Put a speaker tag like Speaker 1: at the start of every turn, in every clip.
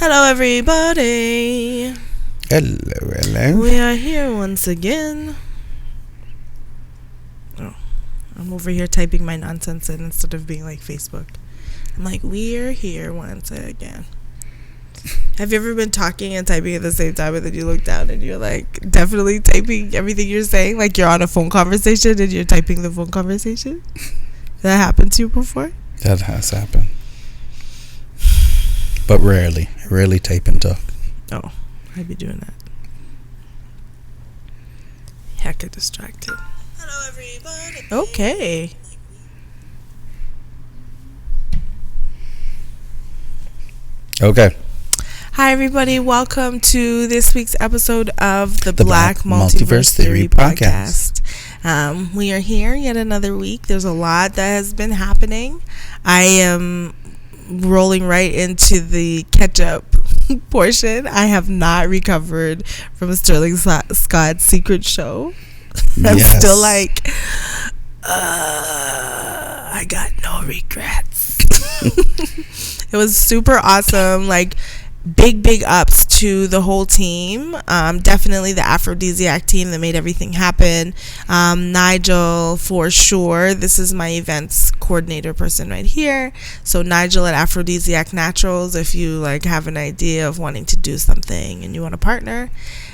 Speaker 1: Hello, everybody.
Speaker 2: Hello.
Speaker 1: We are here once again. Oh, I'm over here typing my nonsense in instead of being like Facebook. I'm like, we are here once again. Have you ever been talking and typing at the same time and then you look down and you're like definitely typing everything you're saying? Like you're on a phone conversation and you're typing the phone conversation? That happened to you before? That
Speaker 2: has happened. But rarely. I rarely type and talk.
Speaker 1: Oh, I'd be doing that. Hecka distracted. Hello, everybody. Okay.
Speaker 2: Okay.
Speaker 1: Hi, everybody. Welcome to this week's episode of the Black Multiverse Theory Podcast. We are here yet another week. There's a lot that has been happening. I am rolling right into the catch-up portion. I have not recovered from Sterling Scott's secret show. I'm still like, I got no regrets. It was super awesome. Like, big ups to the whole team. Definitely the Aphrodisiac team that made everything happen. Nigel, for sure. This is my events coordinator person right here. So Nigel at Aphrodisiac Naturals, if you like have an idea of wanting to do something and you want to partner.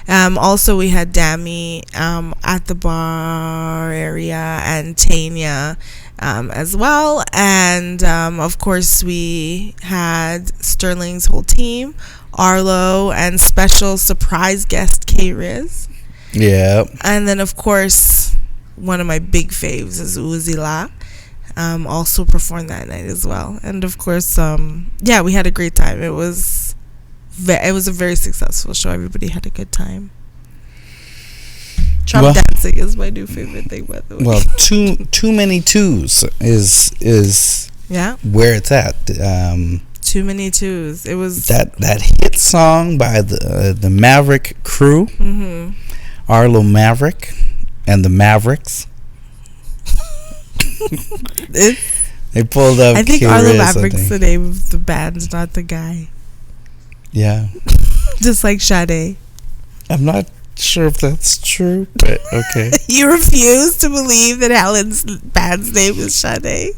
Speaker 1: Also we had Dami at the bar area, and Tanya as well, and of course we had Sterling's whole team, Arlo, and special surprise guest K-Riz.
Speaker 2: Yeah.
Speaker 1: And then of course one of my big faves is Uzila, also performed that night as well. And of course we had a great time. It was a very successful show. Everybody had a good time. Trumpty dancing is my new favorite thing, by the way.
Speaker 2: Well, too many twos is where it's at.
Speaker 1: Too many twos. It was
Speaker 2: that hit song by the Maverick crew, Arlo Maverick and the Mavericks. They pulled up.
Speaker 1: I think Arlo Maverick's the name of the band, not the guy.
Speaker 2: Yeah.
Speaker 1: Just like Sade.
Speaker 2: I'm not sure if that's true, but okay.
Speaker 1: You refuse to believe that Helen's band's name is Sade?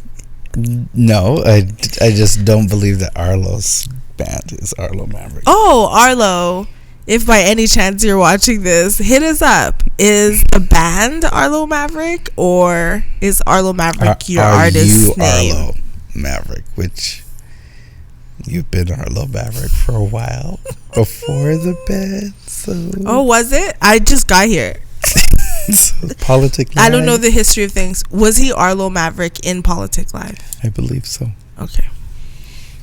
Speaker 2: No, I just don't believe that Arlo's band is Arlo Maverick.
Speaker 1: Oh, Arlo, if by any chance you're watching this, hit us up. Is the band Arlo Maverick, or is Arlo Maverick your artist's name?
Speaker 2: Arlo Maverick, which you've been Arlo Maverick for a while before the band. So.
Speaker 1: Oh, was it? I just got here.
Speaker 2: So Politic Live.
Speaker 1: I don't know the history of things. Was he Arlo Maverick in Politic Live?
Speaker 2: I believe so.
Speaker 1: Okay.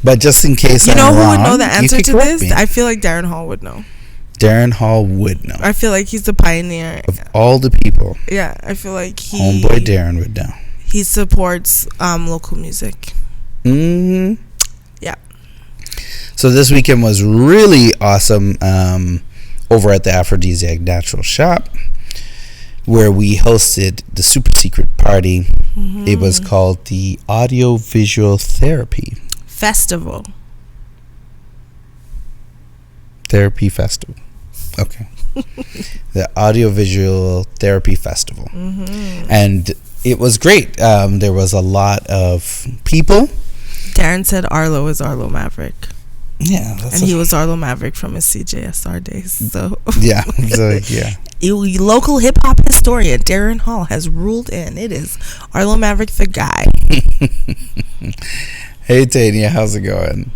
Speaker 2: But just in case
Speaker 1: you
Speaker 2: I'm
Speaker 1: know who
Speaker 2: wrong,
Speaker 1: would know the answer to this?
Speaker 2: Me.
Speaker 1: I feel like Darren Hall would know.
Speaker 2: Darren Hall would know.
Speaker 1: I feel like he's the pioneer.
Speaker 2: Of all the people.
Speaker 1: Yeah, I feel like
Speaker 2: Homeboy Darren would know.
Speaker 1: He supports local music.
Speaker 2: Mm-hmm.
Speaker 1: Yeah.
Speaker 2: So this weekend was really awesome over at the Aphrodisiac Natural Shop, where we hosted the super secret party. It was called the Audio Visual Therapy
Speaker 1: Festival.
Speaker 2: Therapy Festival. Okay. The Audio Visual Therapy Festival. And it was great. There was a lot of people.
Speaker 1: Darren said Arlo is Arlo Maverick.
Speaker 2: Yeah.
Speaker 1: And he was Arlo Maverick from his CJSR days. So
Speaker 2: yeah. So yeah.
Speaker 1: Local hip hop historian Darren Hall has ruled in. It is Arlo Maverick the guy.
Speaker 2: Hey Tanya, how's it going?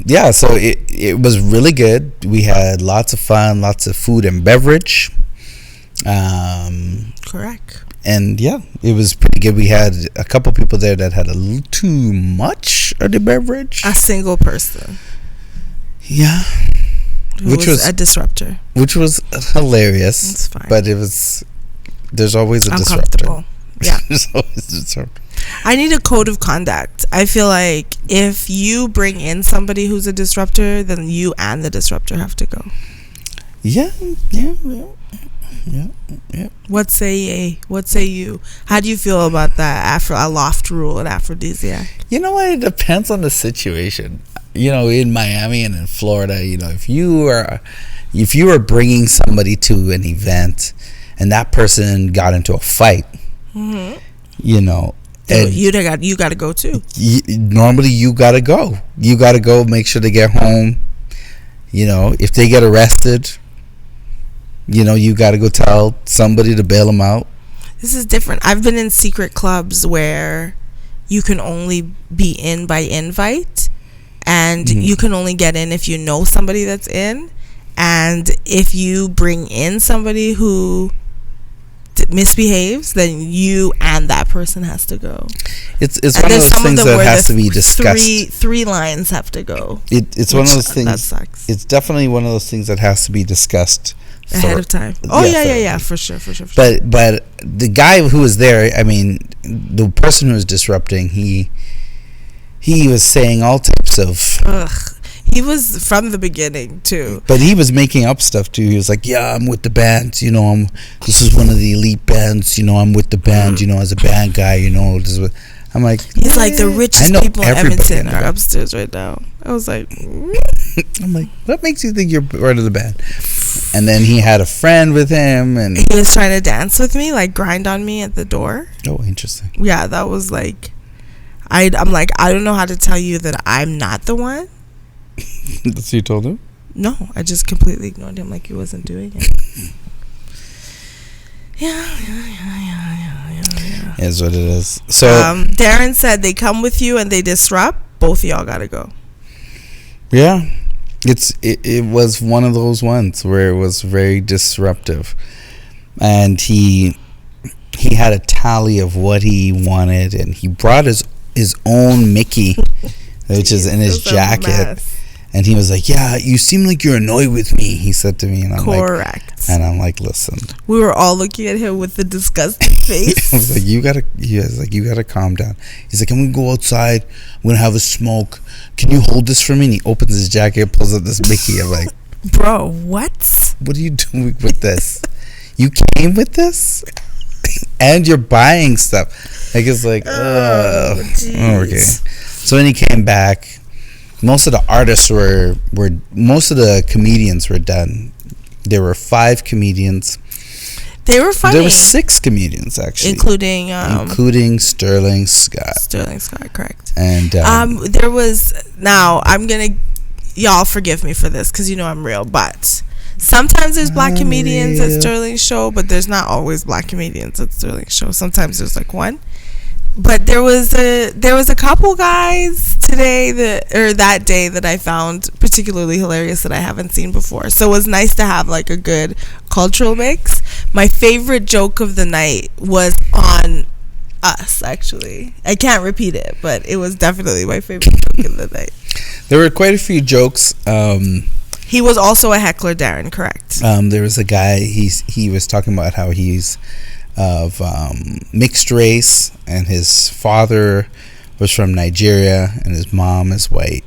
Speaker 2: Yeah, so it was really good. We had lots of fun, lots of food and beverage.
Speaker 1: Correct.
Speaker 2: And yeah, it was pretty good. We had a couple people there that had a little too much of the beverage.
Speaker 1: A single person.
Speaker 2: Yeah.
Speaker 1: Which was a disruptor.
Speaker 2: Which was hilarious.
Speaker 1: It's fine.
Speaker 2: But there's always a disruptor.
Speaker 1: Yeah.
Speaker 2: There's always a disruptor.
Speaker 1: I need a code of conduct. I feel like if you bring in somebody who's a disruptor, then you and the disruptor have to go.
Speaker 2: Yeah.
Speaker 1: What say you? How do you feel about that a loft rule at Aphrodisiac?
Speaker 2: You know what? It depends on the situation. in Miami and in Florida, if you are bringing somebody to an event and that person got into a fight,
Speaker 1: Mm-hmm.
Speaker 2: and
Speaker 1: you got to go too.
Speaker 2: Normally you got to go. You got to go make sure they get home. If they get arrested, you got to go tell somebody to bail them out.
Speaker 1: This is different. I've been in secret clubs where you can only be in by invite, and you can only get in if you know somebody that's in, and if you bring in somebody who misbehaves, then you and that person has to go.
Speaker 2: It's one of those things that has to be discussed.
Speaker 1: Three lines have to go.
Speaker 2: It's one of those things.
Speaker 1: That sucks.
Speaker 2: It's definitely one of those things that has to be discussed
Speaker 1: ahead of time. Oh yeah, for sure.
Speaker 2: But the guy who was there, I mean, the person who was disrupting, he was saying all types of.
Speaker 1: Ugh. He was from the beginning too.
Speaker 2: But he was making up stuff too. He was like, "Yeah, I'm with the bands. This is one of the elite bands. I'm with the band. As a band guy. This is what." I'm like,
Speaker 1: he's like, the richest people in Edmonton are upstairs right now. I was like,
Speaker 2: I'm like, what makes you think you're part of the band? And then he had a friend with him, and
Speaker 1: he was trying to dance with me, like grind on me at the door.
Speaker 2: Oh, interesting.
Speaker 1: Yeah, that was like, I'm like, I don't know how to tell you that I'm not the one.
Speaker 2: That's what you told him?
Speaker 1: No, I just completely ignored him like he wasn't doing it. Yeah.
Speaker 2: Is what it is. So
Speaker 1: Darren said they come with you and they disrupt. Both of y'all gotta go.
Speaker 2: Yeah, it was one of those ones where it was very disruptive, and he had a tally of what he wanted, and he brought his own Mickey, which is in his jacket. And he was like, "Yeah, you seem like you're annoyed with me," he said to me. And I'm
Speaker 1: correct.
Speaker 2: like, listen.
Speaker 1: We were all looking at him with the disgusting face.
Speaker 2: I was like, you gotta calm down. He's like, "I'm gonna go outside. I'm gonna have a smoke. Can you hold this for me?" And he opens his jacket, pulls out this Mickey. I'm like,
Speaker 1: bro, what?
Speaker 2: What are you doing with this? You came with this? And you're buying stuff. Like, it's like, okay. So then he came back. Most of the artists most of the comedians were done. There were 5 comedians.
Speaker 1: They were funny.
Speaker 2: There were 6 comedians, actually. Including Sterling Scott.
Speaker 1: Sterling Scott, correct.
Speaker 2: And
Speaker 1: there was, y'all forgive me for this because I'm real, but sometimes there's black comedians at Sterling's show, but there's not always black comedians at Sterling's show. Sometimes there's like one. But there was a couple guys that day that I found particularly hilarious that I haven't seen before. So it was nice to have like a good cultural mix. My favorite joke of the night was on us, actually. I can't repeat it, but it was definitely my favorite joke of the night.
Speaker 2: There were quite a few jokes.
Speaker 1: He was also a heckler, Darren, correct?
Speaker 2: There was a guy, he was talking about how he's of mixed race, and his father was from Nigeria and his mom is white,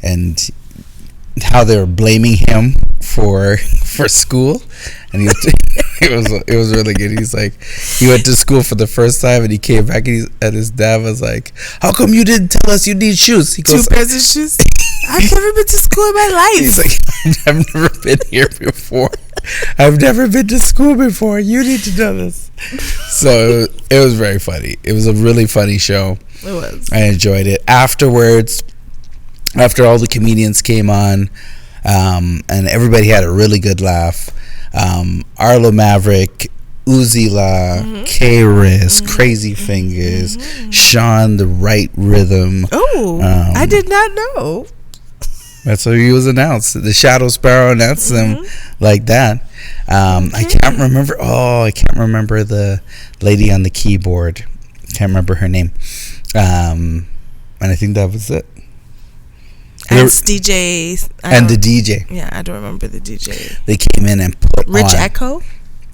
Speaker 2: and how they were blaming him for school. And it was really good. He's like, he went to school for the first time and he came back and his dad was like, "How come you didn't tell us you need shoes?" He goes,
Speaker 1: 2 pairs of shoes? I've never been to school in my life.
Speaker 2: He's like, "I've never been here before. I've never been to school before. You need to know this." So it was very funny. It was a really funny show.
Speaker 1: It was.
Speaker 2: I enjoyed it. Afterwards, after all the comedians came on, and everybody had a really good laugh. Arlo Maverick, Uzila, K-Riz, Crazy Fingers, Sean the Right Rhythm.
Speaker 1: Oh, I did not know.
Speaker 2: That's how he was announced. The Shadow Sparrow announced them like that. I can't remember the lady on the keyboard. Can't remember her name. And I think that was it.
Speaker 1: And DJ.
Speaker 2: And the DJ.
Speaker 1: Yeah, I don't remember the DJ.
Speaker 2: They came in and put
Speaker 1: Rich
Speaker 2: on.
Speaker 1: Echo?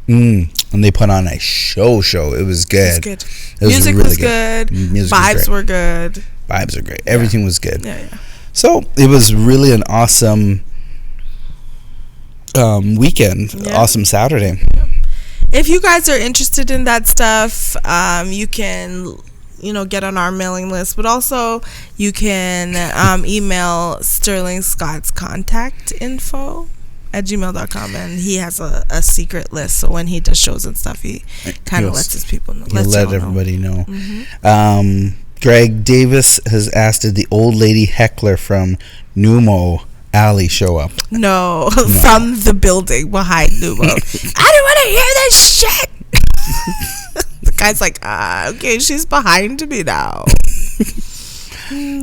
Speaker 2: And they put on a show. It was good.
Speaker 1: It was Music really was good. Vibes were good.
Speaker 2: Vibes were great. Everything was good.
Speaker 1: Yeah.
Speaker 2: So it was really an awesome weekend. Yeah. Awesome Saturday.
Speaker 1: If you guys are interested in that stuff, you can get on our mailing list, but also you can email Sterling Scott's contact info at gmail.com, and he has a secret list, so when he does shows and stuff, he kind of lets his people know.
Speaker 2: Let everybody know. Greg Davis has asked, did the old lady heckler from Numo Alley show up?
Speaker 1: No, from the building behind Numo. I don't want to hear this shit. The guy's like, okay, she's behind me now.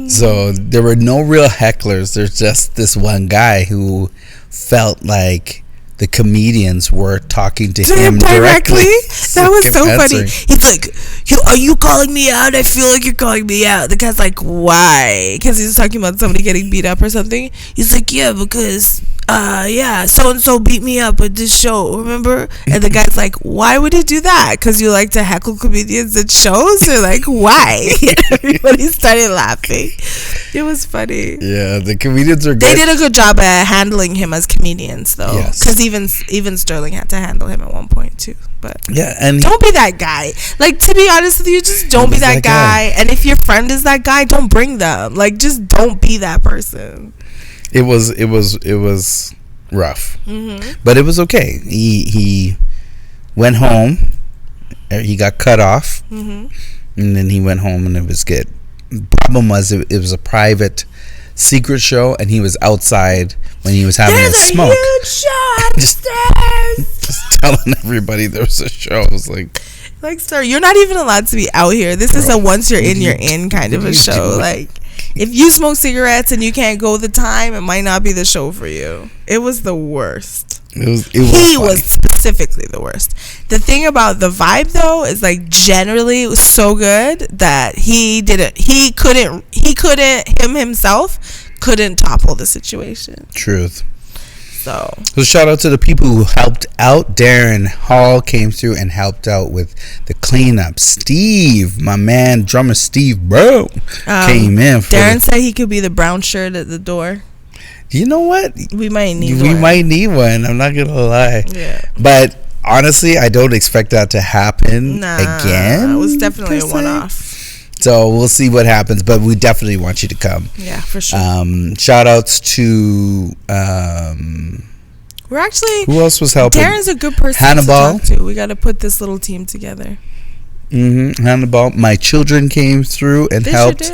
Speaker 2: So there were no real hecklers. There's just this one guy who felt like the comedians were talking to him directly.
Speaker 1: That was so funny. He's like, are you calling me out? I feel like you're calling me out. The guy's like, why? Because he's talking about somebody getting beat up or something. He's like, yeah, because so-and-so beat me up at this show, remember? And the guy's like, why would he do that? Because you like to heckle comedians at shows? Or like, why? Everybody started laughing. It was funny.
Speaker 2: Yeah, the comedians are good.
Speaker 1: They did a good job at handling him as comedians, though. Yes. Because even Sterling had to handle him at one point, too. But
Speaker 2: yeah, and
Speaker 1: don't be that guy. Like, to be honest with you, just don't be that guy. And if your friend is that guy, don't bring them. Like, just don't be that person.
Speaker 2: It was rough, but it was okay. He went home. He got cut off, and then he went home, and it was good. The problem was it was a private, secret show, and he was outside when he was having a smoke.
Speaker 1: Huge show upstairs.
Speaker 2: just telling everybody there was a show. I was like,
Speaker 1: sir, you're not even allowed to be out here. This is a once you're in kind of a show. Like, if you smoke cigarettes and you can't go the time, it might not be the show for you. It was the worst. He was specifically the worst. The thing about the vibe, though, is like generally it was so good that he himself couldn't topple the situation.
Speaker 2: Truth.
Speaker 1: So
Speaker 2: shout out to the people who helped out. Darren Hall came through and helped out with the cleanup. Steve, my man, drummer Steve, came in.
Speaker 1: Darren said he could be the brown shirt at the door.
Speaker 2: You know what?
Speaker 1: We might need
Speaker 2: one. I'm not gonna lie.
Speaker 1: Yeah.
Speaker 2: But honestly, I don't expect that to happen again.
Speaker 1: It was definitely a one-off.
Speaker 2: So we'll see what happens, but we definitely want you to come.
Speaker 1: Yeah, for sure.
Speaker 2: Shout outs to
Speaker 1: we're actually,
Speaker 2: who else was helping?
Speaker 1: Darren's a good person
Speaker 2: Hannibal.
Speaker 1: to talk to. We got to put this little team together.
Speaker 2: Hannibal. My children came through and helped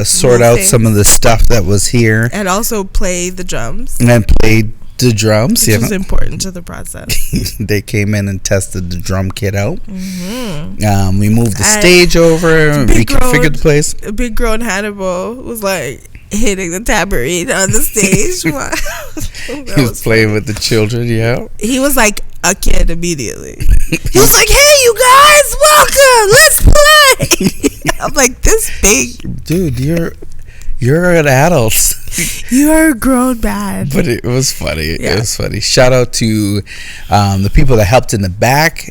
Speaker 2: sort out some of the stuff that was here,
Speaker 1: and also play the drums.
Speaker 2: And played the drums,
Speaker 1: which was important to the process.
Speaker 2: They came in and tested the drum kit out. We moved the stage over. We configured the place.
Speaker 1: Big grown Hannibal was like hitting the tambourine on the stage.
Speaker 2: He was playing with the children. Yeah,
Speaker 1: he was like a kid immediately. He was like, "Hey, you guys, welcome. Let's play." I'm like, "This big
Speaker 2: dude, you're an adult.
Speaker 1: You are a grown man."
Speaker 2: But it was funny. Yeah. It was funny. Shout out to the people that helped in the back,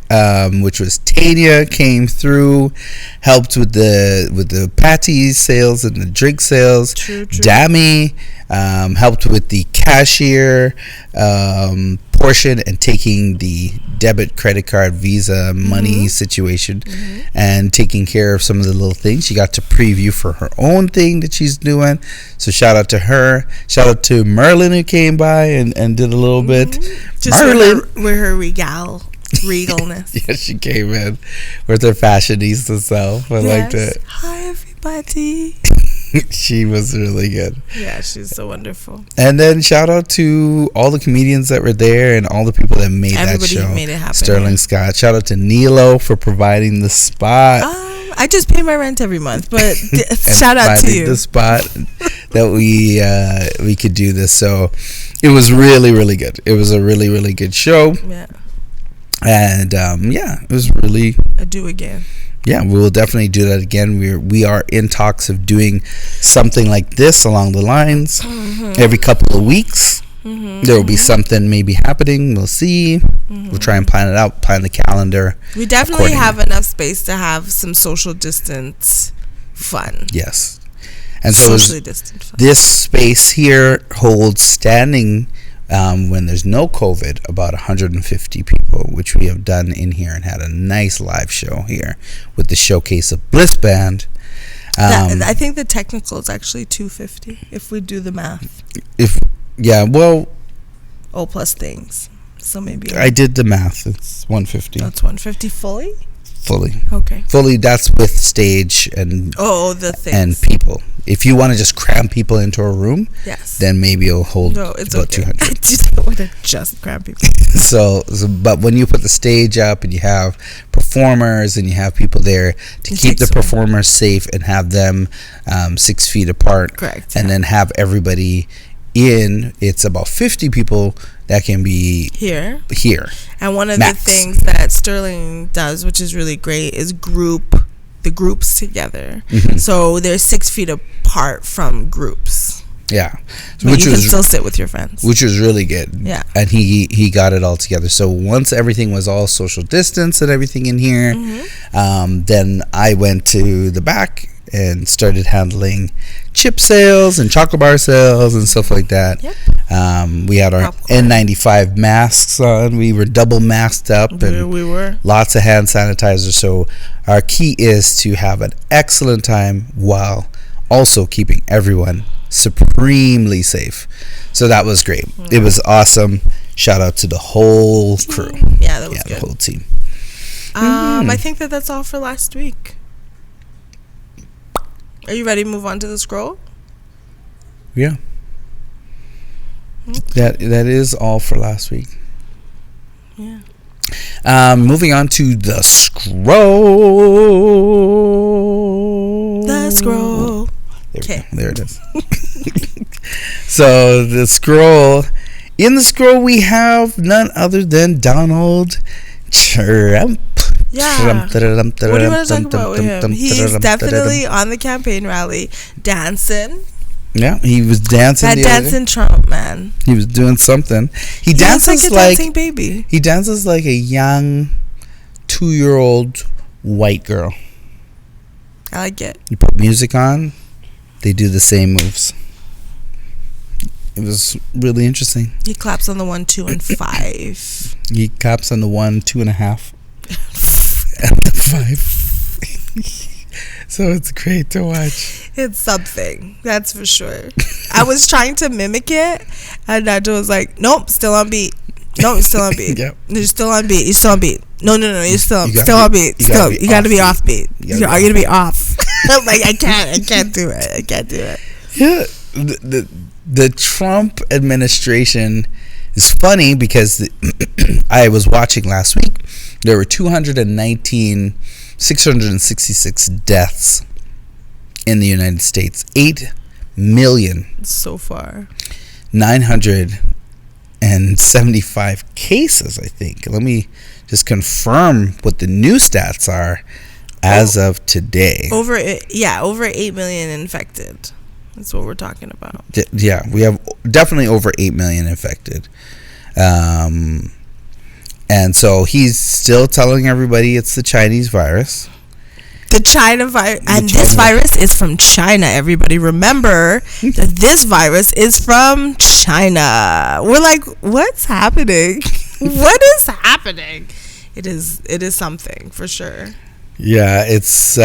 Speaker 2: which was Tanya came through, helped with the patty sales and the drink sales.
Speaker 1: True.
Speaker 2: Dammy helped with the cashier portion and taking the debit, credit card, Visa money situation and taking care of some of the little things. She got to preview for her own thing that she's doing. So shout out to her. Shout out to Merlin who came by and did a little bit.
Speaker 1: Just Merlin with her regalness.
Speaker 2: Yeah, she came in with her fashionista self. I liked it.
Speaker 1: Hi everybody.
Speaker 2: She was really good.
Speaker 1: Yeah, she's so wonderful.
Speaker 2: And then shout out to all the comedians that were there and all the people that made that show.
Speaker 1: Everybody made it happen.
Speaker 2: Sterling Scott. Shout out to Nilo for providing the spot.
Speaker 1: I just pay my rent every month, but shout out to you.
Speaker 2: The spot that we could do this. So it was really, really good. It was a really, really good show.
Speaker 1: Yeah.
Speaker 2: And it was really.
Speaker 1: I do again.
Speaker 2: Yeah, we will definitely do that again. We are in talks of doing something like this along the lines every couple of weeks. There will be something maybe happening. We'll see. We'll try and plan it out, plan the calendar.
Speaker 1: We definitely have enough space to have some social distance fun.
Speaker 2: Yes. And so
Speaker 1: socially distant fun.
Speaker 2: This space here holds standing when there's no COVID, about 150 people, which we have done in here and had a nice live show here with the Showcase of Bliss Band.
Speaker 1: I think the technical is actually 250 if we do the math. Plus things. So maybe
Speaker 2: I did the math. It's 150.
Speaker 1: That's 150 fully.
Speaker 2: Okay. Fully. That's with stage and
Speaker 1: the things
Speaker 2: and people. If you want to just cram people into a room,
Speaker 1: yes,
Speaker 2: then maybe it'll hold
Speaker 1: it's
Speaker 2: about 200.
Speaker 1: I just don't want to just cram people.
Speaker 2: so, but when you put the stage up and you have performers and you have people there to keep the performers safe and have them 6 feet apart,
Speaker 1: correct,
Speaker 2: and then have everybody in, it's about 50 people that can be here.
Speaker 1: And one of
Speaker 2: max.
Speaker 1: the things that Sterling does, which is really great, is group the groups together. Mm-hmm. So they're 6 feet apart from groups.
Speaker 2: Yeah,
Speaker 1: but you can still sit with your friends,
Speaker 2: which was really good.
Speaker 1: Yeah,
Speaker 2: and he got it all together. So once everything was all social distance and everything in here, mm-hmm. Then I went to the back and started handling chip sales and chocolate bar sales and stuff like that.
Speaker 1: Yep.
Speaker 2: We had our N95 masks on. We were double masked up, and
Speaker 1: we were
Speaker 2: lots of hand sanitizer. So our key is to have an excellent time while also keeping everyone supremely safe. So that was great. Mm. It was awesome. Shout out to the whole crew.
Speaker 1: Yeah, that was good.
Speaker 2: The whole team.
Speaker 1: I think that's all for last week. Are you ready to move on to the scroll?
Speaker 2: Yeah. Okay. That is all for last week.
Speaker 1: Yeah.
Speaker 2: Moving on to the scroll.
Speaker 1: The scroll.
Speaker 2: There it is. So the scroll. In the scroll, we have none other than Donald Trump.
Speaker 1: Yeah. What do you want to talk about with him? He's definitely on the campaign rally dancing.
Speaker 2: Yeah, he was dancing.
Speaker 1: That dancing Trump, man.
Speaker 2: He was doing something. He dances
Speaker 1: like a dancing baby.
Speaker 2: He dances like a young 2-year-old white girl.
Speaker 1: I like it.
Speaker 2: You put music on, they do the same moves. It was really interesting.
Speaker 1: He claps on the 1, 2, and 5.
Speaker 2: He claps on the 1, 2 and a half. And the 5. So it's great to watch.
Speaker 1: It's something, that's for sure. I was trying to mimic it, and Nacho was like, "Nope, still on beat. No, you're still on beat. Yep. You're still on beat. You're still on beat. No, you're still on beat. You got to be off beat. You're going to be off." I'm like, I can't do it.
Speaker 2: Yeah, the Trump administration is funny because I was watching last week. There were 666 deaths in the United States. 8 million.
Speaker 1: So far.
Speaker 2: 975 cases, I think. Let me just confirm what the new stats are as of today.
Speaker 1: Over 8 million infected. That's what we're talking about.
Speaker 2: Yeah, we have definitely over 8 million infected. And so he's still telling everybody it's the Chinese virus.
Speaker 1: The China virus. And this virus is from China, everybody. Remember that this virus is from China. We're like, what's happening? What is happening? It is something, for sure.
Speaker 2: Yeah, it's...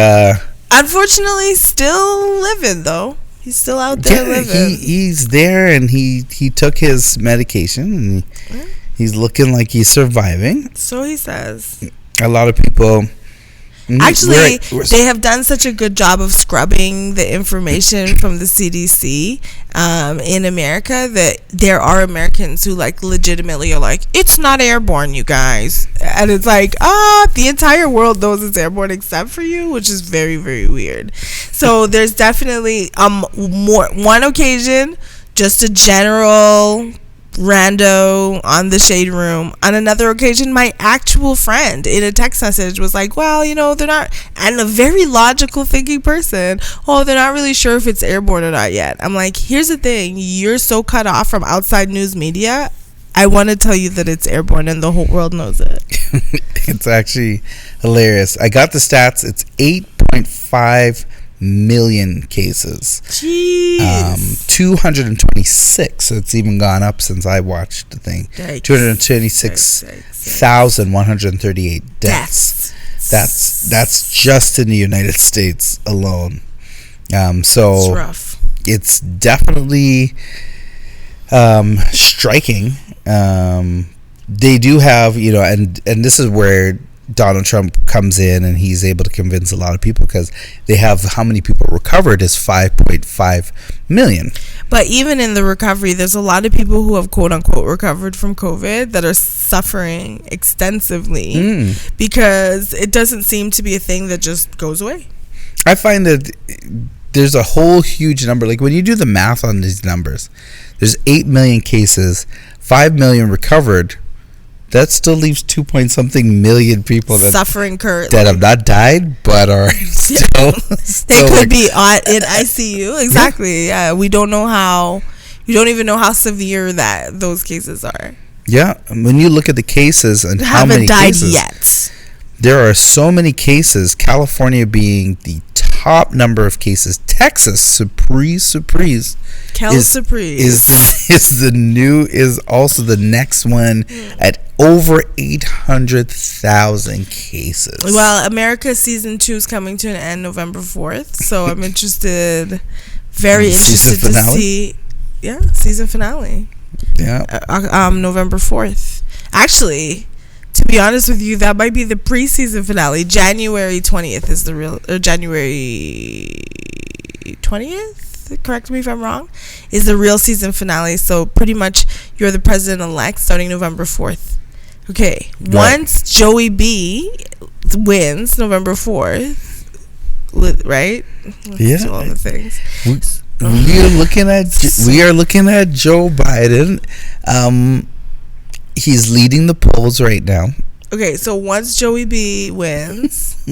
Speaker 1: unfortunately, still living, though. He's still out there living.
Speaker 2: He's there, and he took his medication, and he's looking like he's surviving. So he says. A lot of people...
Speaker 1: Actually, they have done such a good job of scrubbing the information from the CDC in America that there are Americans who like legitimately are like, it's not airborne, you guys. And it's like, the entire world knows it's airborne except for you, which is very, very weird. So there's definitely one occasion, just a general rando on the shade room. On another occasion, my actual friend in a text message was like, well, they're not, and a very logical thinking person, they're not really sure if it's airborne or not yet. I'm like, here's the thing, you're so cut off from outside news media. I want to tell you that it's airborne and the whole world knows it.
Speaker 2: It's actually hilarious. I got the stats. It's 8.5 million cases.
Speaker 1: Jeez.
Speaker 2: 226. So it's even gone up since I watched the thing. 226,138 deaths. That's just in the United States alone. So
Speaker 1: it's rough.
Speaker 2: It's definitely striking. They do have, and this is where Donald Trump comes in, and he's able to convince a lot of people, because they have how many people recovered is 5.5 million.
Speaker 1: But even in the recovery, there's a lot of people who have quote unquote recovered from COVID that are suffering extensively because it doesn't seem to be a thing that just goes away.
Speaker 2: I find that there's a whole huge number. Like when you do the math on these numbers, there's 8 million cases, 5 million recovered. That still leaves 2-point-something million people
Speaker 1: suffering currently,
Speaker 2: that have not died but are still.
Speaker 1: They could be in ICU. Exactly. Yeah. We don't even know how severe that those cases are.
Speaker 2: Yeah. When you look at the cases and how many
Speaker 1: died
Speaker 2: cases
Speaker 1: yet.
Speaker 2: There are so many cases. California being the top number of cases. Texas, surprise. is also the next one at over 800,000 cases.
Speaker 1: Well, America season 2 is coming to an end November 4th, so I'm interested, very interested to see. Yeah, season finale.
Speaker 2: Yeah.
Speaker 1: November 4th. Actually, to be honest with you, that might be the pre-season finale. January 20th is the real, or January 20th, correct me if I'm wrong, is the real season finale. So pretty much you're the president-elect starting November 4th. Okay, right. Once Joey B wins November 4th, right?
Speaker 2: Yeah.
Speaker 1: All the things.
Speaker 2: We are looking at Joe Biden. He's leading the polls right now.
Speaker 1: Okay, so once Joey B wins,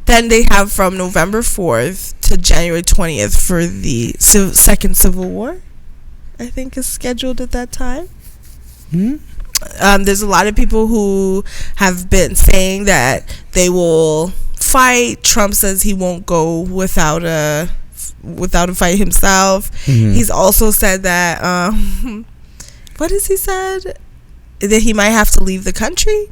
Speaker 1: then they have from November 4th to January 20th for the second Civil War, I think is scheduled at that time. There's a lot of people who have been saying that they will fight. Trump says he won't go without a fight himself. He's also said that, what has he said? That he might have to leave the country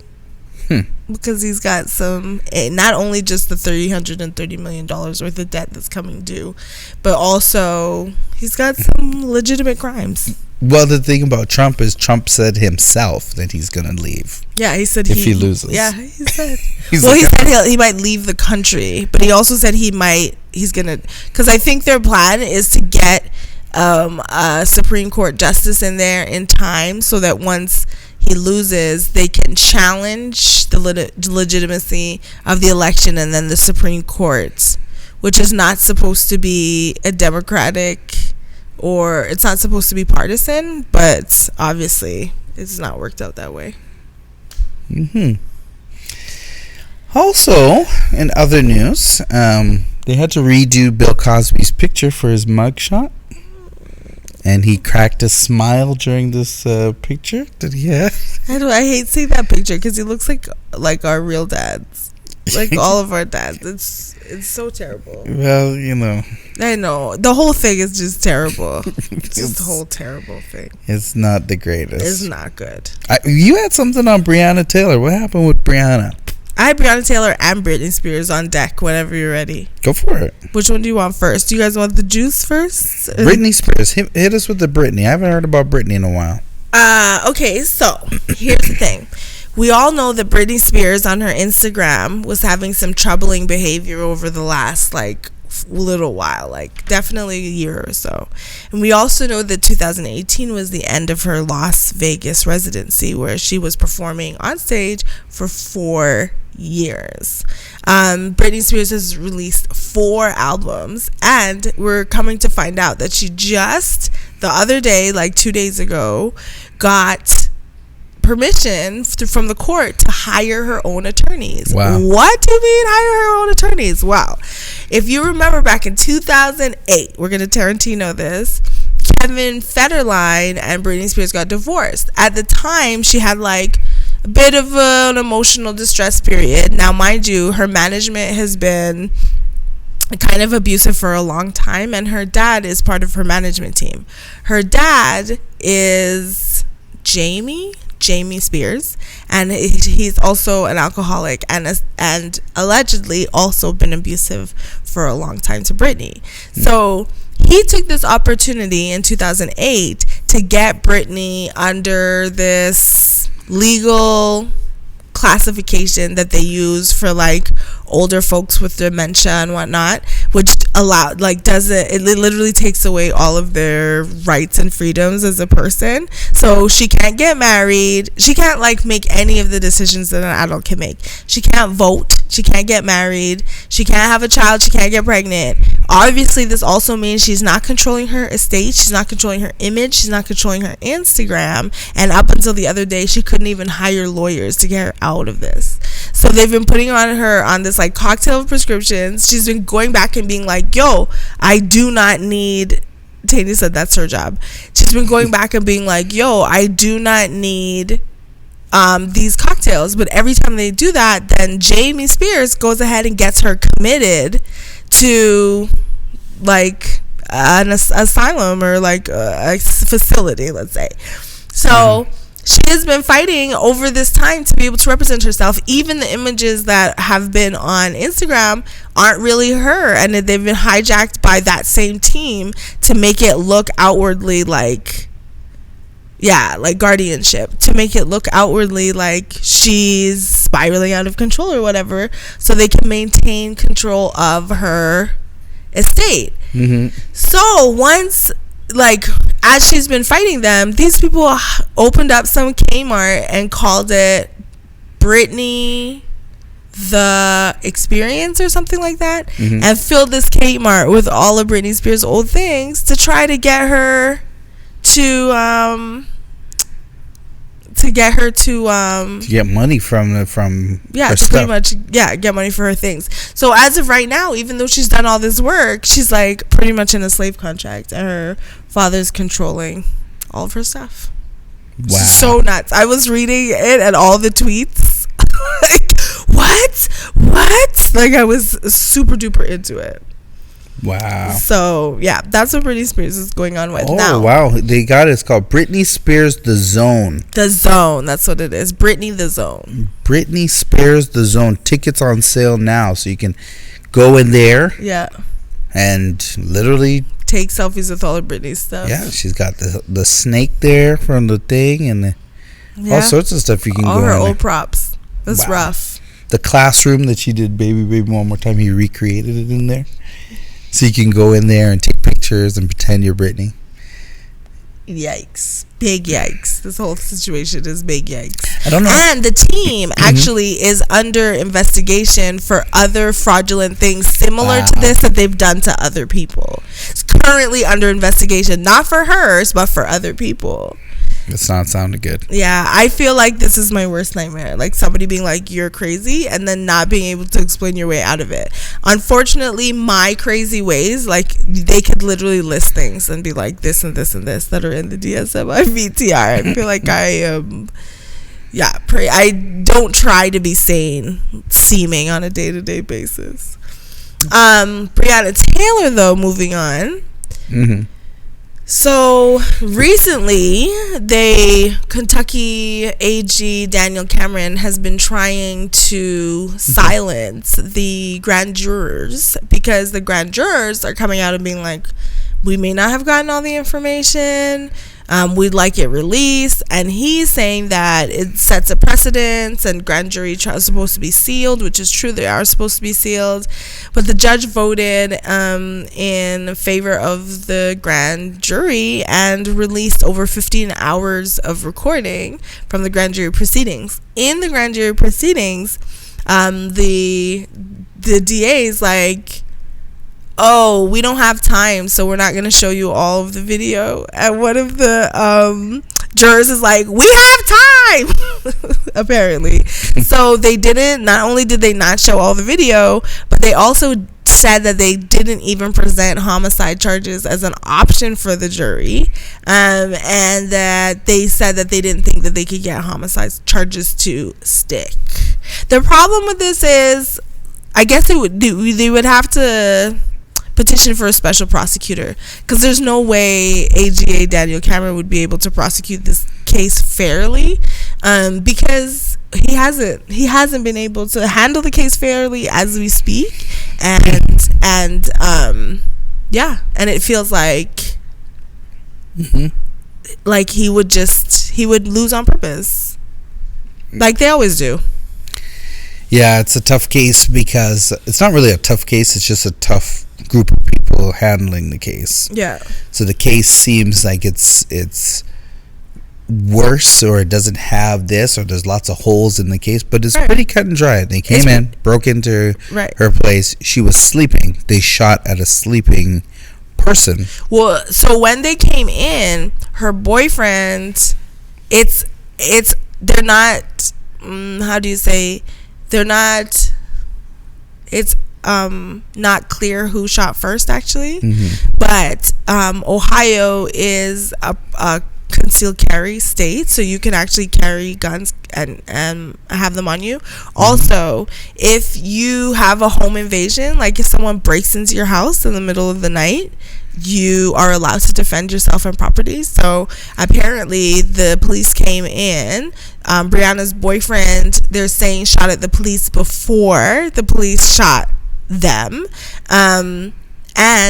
Speaker 1: because he's got some, not only just the $330 million worth of debt that's coming due, but also he's got some legitimate crimes.
Speaker 2: Well, the thing about Trump is Trump said himself that he's going to leave.
Speaker 1: Yeah, he said
Speaker 2: if he loses.
Speaker 1: Yeah, he said. He said he might leave the country, but he also said he's going to, because I think their plan is to get a Supreme Court justice in there in time so that once he loses, they can challenge the legitimacy of the election, and then the Supreme Court, which is not supposed to be a democratic, or it's not supposed to be partisan, but obviously it's not worked out that way. Also, in other news, they had to redo Bill Cosby's picture for his mugshot. And he cracked a smile during this picture that he had.
Speaker 2: I
Speaker 1: hate seeing that picture because he looks like our real dads, like all of our dads. It's so terrible.
Speaker 2: Well,
Speaker 1: I know the whole thing is just terrible. Just the whole terrible thing.
Speaker 2: It's not the greatest.
Speaker 1: It's not good.
Speaker 2: You had something on Breonna Taylor. What happened with Breonna?
Speaker 1: I had Breonna Taylor and Brittany Spears on deck whenever you're ready.
Speaker 2: Go for it.
Speaker 1: Which one do you want first? Do you guys want the juice first?
Speaker 2: Brittany Spears. Hit us with the Brittany. I haven't heard about Brittany in a while.
Speaker 1: Okay, so here's the thing. We all know that Britney Spears on her Instagram was having some troubling behavior over the last little while, definitely a year or so. And we also know that 2018 was the end of her Las Vegas residency, where she was performing on stage for 4 years. Britney Spears has released 4 albums, and we're coming to find out that she just the other day, 2 days ago, got permission from the court to hire her own attorneys.
Speaker 2: Wow.
Speaker 1: What do you mean hire her own attorneys? Wow. If you remember back in 2008, we're going to Tarantino this, Kevin Federline and Britney Spears got divorced. At the time, she had a bit of an emotional distress period. Now, mind you, her management has been kind of abusive for a long time, and her dad is part of her management team. Her dad is Jamie Spears, and he's also an alcoholic and allegedly also been abusive for a long time to Brittany. So he took this opportunity in 2008 to get Brittany under this legal classification that they use for like older folks with dementia and whatnot, which it literally takes away all of their rights and freedoms as a person. So she can't get married, she can't like make any of the decisions that an adult can make. She can't vote, she can't get married, she can't have a child, she can't get pregnant. Obviously this also means she's not controlling her estate, she's not controlling her image, she's not controlling her Instagram, and up until the other day she couldn't even hire lawyers to get her out of this. So they've been putting her on this like cocktail of prescriptions. She's been going back and being like, yo, I do not need, Tanya said that's her job. She's been going back and being like, yo, I do not need these cocktails. But every time they do that, then Jamie Spears goes ahead and gets her committed to like an asylum or like a facility, let's say. So she has been fighting over this time to be able to represent herself. Even the images that have been on Instagram aren't really her, and they've been hijacked by that same team to make it look outwardly like guardianship, to make it look outwardly like she's spiraling out of control or whatever, so they can maintain control of her estate. So once, like, as she's been fighting them, these people opened up some Kmart and called it Brittany the Experience or something like that, and filled this Kmart with all of Britney Spears' old things to try to get her to get
Speaker 2: money from her
Speaker 1: to
Speaker 2: stuff.
Speaker 1: pretty much get money for her things. So as of right now, even though she's done all this work, she's like pretty much in a slave contract, and her father's controlling all of her stuff.
Speaker 2: Wow.
Speaker 1: So nuts. I was reading it and all the tweets like, what like, I was super duper into it.
Speaker 2: Wow.
Speaker 1: So yeah, that's what Britney Spears is going on with now.
Speaker 2: Oh wow, they got it. It's called Britney Spears The Zone.
Speaker 1: The Zone, that's what it is. Britney The Zone.
Speaker 2: Britney Spears The Zone. Tickets on sale now, so you can go in there.
Speaker 1: Yeah.
Speaker 2: And literally
Speaker 1: take selfies with all of Britney's stuff.
Speaker 2: Yeah, she's got the snake there from the thing, and all sorts of stuff you can
Speaker 1: all
Speaker 2: go in.
Speaker 1: All her old
Speaker 2: there.
Speaker 1: props. That's rough. The
Speaker 2: classroom that she did Baby One More Time, he recreated it in there. So you can go in there and take pictures and pretend you're Brittany.
Speaker 1: Yikes. Big yikes. This whole situation is big yikes.
Speaker 2: I don't know.
Speaker 1: And the team actually is under investigation for other fraudulent things similar to this that they've done to other people. It's currently under investigation, not for hers, but for other people.
Speaker 2: It's not sounding good.
Speaker 1: Yeah, I feel like this is my worst nightmare. Like somebody being like, you're crazy, and then not being able to explain your way out of it. Unfortunately, my crazy ways, like, they could literally list things and be like this and this and this that are in the DSM VTR. I feel like I am, I don't try to be sane seeming on a day-to-day basis. Breonna Taylor, though, moving on. So recently, Kentucky AG Daniel Cameron has been trying to silence the grand jurors, because the grand jurors are coming out and being like, we may not have gotten all the information, we'd like it released. And he's saying that it sets a precedence, and grand jury trials are supposed to be sealed, which is true, they are supposed to be sealed, but the judge voted in favor of the grand jury and released over 15 hours of recording from the grand jury proceedings. In the grand jury proceedings, the DA is like, oh, we don't have time, so we're not going to show you all of the video. And one of the jurors is like, we have time, apparently. So they didn't, not only did they not show all the video, but they also said that they didn't even present homicide charges as an option for the jury, and that they said that they didn't think that they could get homicide charges to stick. The problem with this is, I guess they would have to petition for a special prosecutor, because there's no way AGA Daniel Cameron would be able to prosecute this case fairly, because he hasn't been able to handle the case fairly as we speak, and it feels like like he would lose on purpose, like they always do.
Speaker 2: Yeah, it's a tough case, because it's not really a tough case, it's just a tough group of people handling the case.
Speaker 1: Yeah.
Speaker 2: So the case seems like it's worse, or it doesn't have this, or there's lots of holes in the case, but it's pretty cut and dry. They came in, broke into her place. She was sleeping. They shot at a sleeping person. Well,
Speaker 1: so when they came in, her boyfriend, they're not, how do you say, they're not, it's not clear who shot first, actually. But Ohio is a concealed carry state, so you can actually carry guns and have them on you. Also, if you have a home invasion, like if someone breaks into your house in the middle of the night, you are allowed to defend yourself and property. So apparently the police came in, Breonna's boyfriend, they're saying, shot at the police before the police shot them, and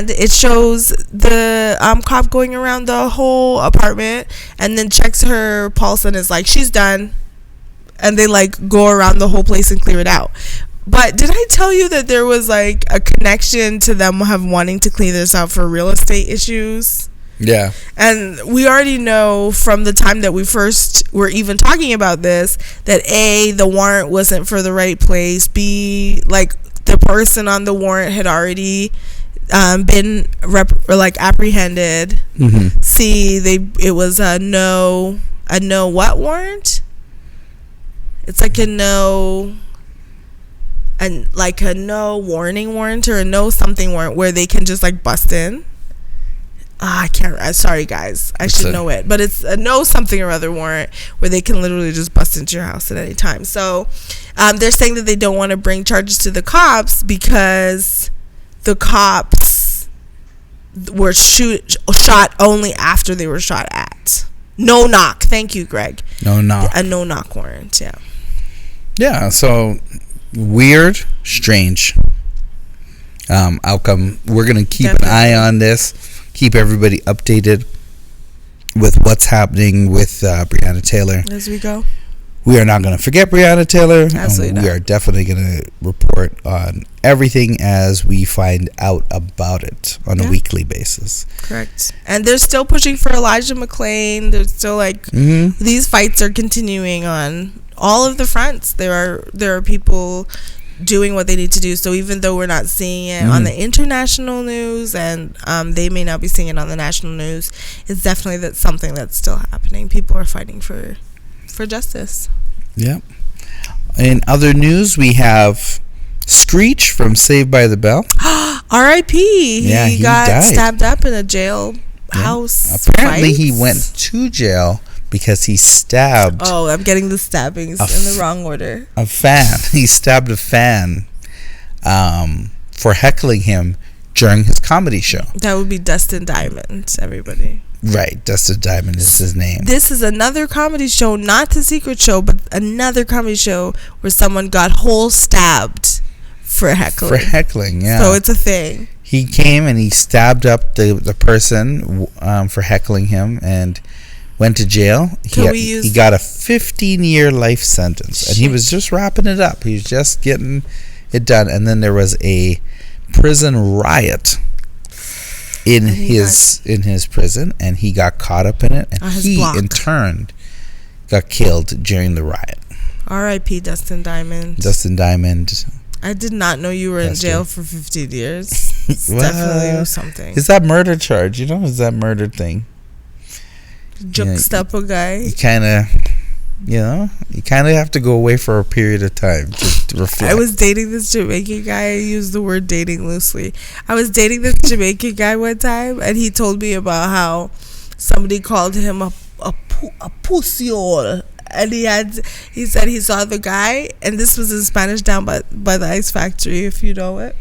Speaker 1: it shows the cop going around the whole apartment and then checks her pulse and is like, she's done, and they like go around the whole place and clear it out. But did I tell you that there was like a connection to them wanting to clean this out for real estate issues?
Speaker 2: Yeah.
Speaker 1: And we already know from the time that we first were even talking about this that A, the warrant wasn't for the right place, B, like the person on the warrant had already been apprehended. C, it was a no what warrant? It's like a no warning warrant, or a no something warrant, where they can just like bust in. I can't. Sorry guys, I should know it, but it's a no something or other warrant where they can literally just bust into your house at any time. So they're saying that they don't want to bring charges to the cops because the cops were shot only after they were shot at. No knock. Thank you, Greg.
Speaker 2: No knock.
Speaker 1: A no knock warrant. Yeah.
Speaker 2: Yeah. So weird, strange outcome. We're gonna keep an eye on this. Keep everybody updated with what's happening with Breonna Taylor
Speaker 1: as we go.
Speaker 2: We are not going to forget Breonna Taylor.
Speaker 1: Absolutely
Speaker 2: we are definitely going to report on everything as we find out about it on a weekly basis.
Speaker 1: Correct. And they're still pushing for Elijah McClain. They're still like these fights are continuing on all of the fronts. There are people doing what they need to do. So even though we're not seeing it on the international news, and they may not be seeing it on the national news, it's definitely something that's still happening. People are fighting for justice.
Speaker 2: Yeah. In other news, we have Screech from Saved by the Bell.
Speaker 1: R.I.P.
Speaker 2: Yeah,
Speaker 1: he got
Speaker 2: died.
Speaker 1: Stabbed up in a jail house.
Speaker 2: Apparently,
Speaker 1: fight.
Speaker 2: he went to jail because he stabbed.
Speaker 1: Oh, I'm getting the stabbings in the wrong order.
Speaker 2: A fan. He stabbed a fan for heckling him during his comedy show.
Speaker 1: That would be Dustin Diamond, everybody.
Speaker 2: Right, Dustin Diamond is his name.
Speaker 1: This is another comedy show, not the secret show, but another comedy show where someone got whole stabbed for heckling.
Speaker 2: For heckling, yeah.
Speaker 1: So it's a thing.
Speaker 2: He came and he stabbed up the person for heckling him and went to jail. He got a 15-year life sentence. Shit. And he was just wrapping it up. He was just getting it done. And then there was a prison riot in his prison, and he got caught up in it, and he in turn got killed during the riot. R.I.P.
Speaker 1: Dustin Diamond.
Speaker 2: Dustin Diamond.
Speaker 1: I did not know you were in jail for 15 years. It's definitely something.
Speaker 2: Is that murder charge? You know, is that murder thing?
Speaker 1: Juked up a guy.
Speaker 2: You kind of have to go away for a period of time to reflect.
Speaker 1: I was dating this Jamaican guy. I use the word dating loosely. I was dating this Jamaican guy one time, and he totold me about how somebody called him a pussy hole. and he said he saw the guy, and this was in Spanish down by the ice factory, if you know it.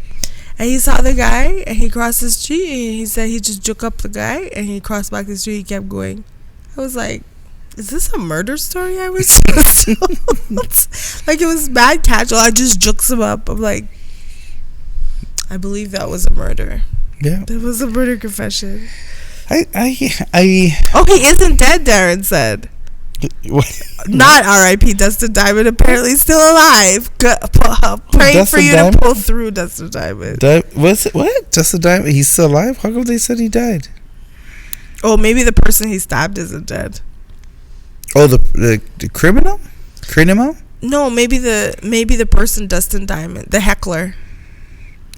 Speaker 1: And he saw the guy, and he crossed the street, and he said he just juke up the guy, and he crossed back the street. He kept going. I was like, is this a murder story I was told? Like, it was bad casual. I just jukes him up. I'm like, I believe that was a murder.
Speaker 2: Yeah,
Speaker 1: that was a murder confession.
Speaker 2: Oh,
Speaker 1: he isn't dead, Darren said. Not R.I.P. Dustin Diamond. Apparently still alive. Praying for you to pull through, Dustin Diamond.
Speaker 2: What? Dustin Diamond? He's still alive? How come they said he died?
Speaker 1: Oh, maybe the person he stabbed isn't dead.
Speaker 2: Oh, the criminal? Criminal?
Speaker 1: No, maybe the person, Dustin Diamond, the heckler.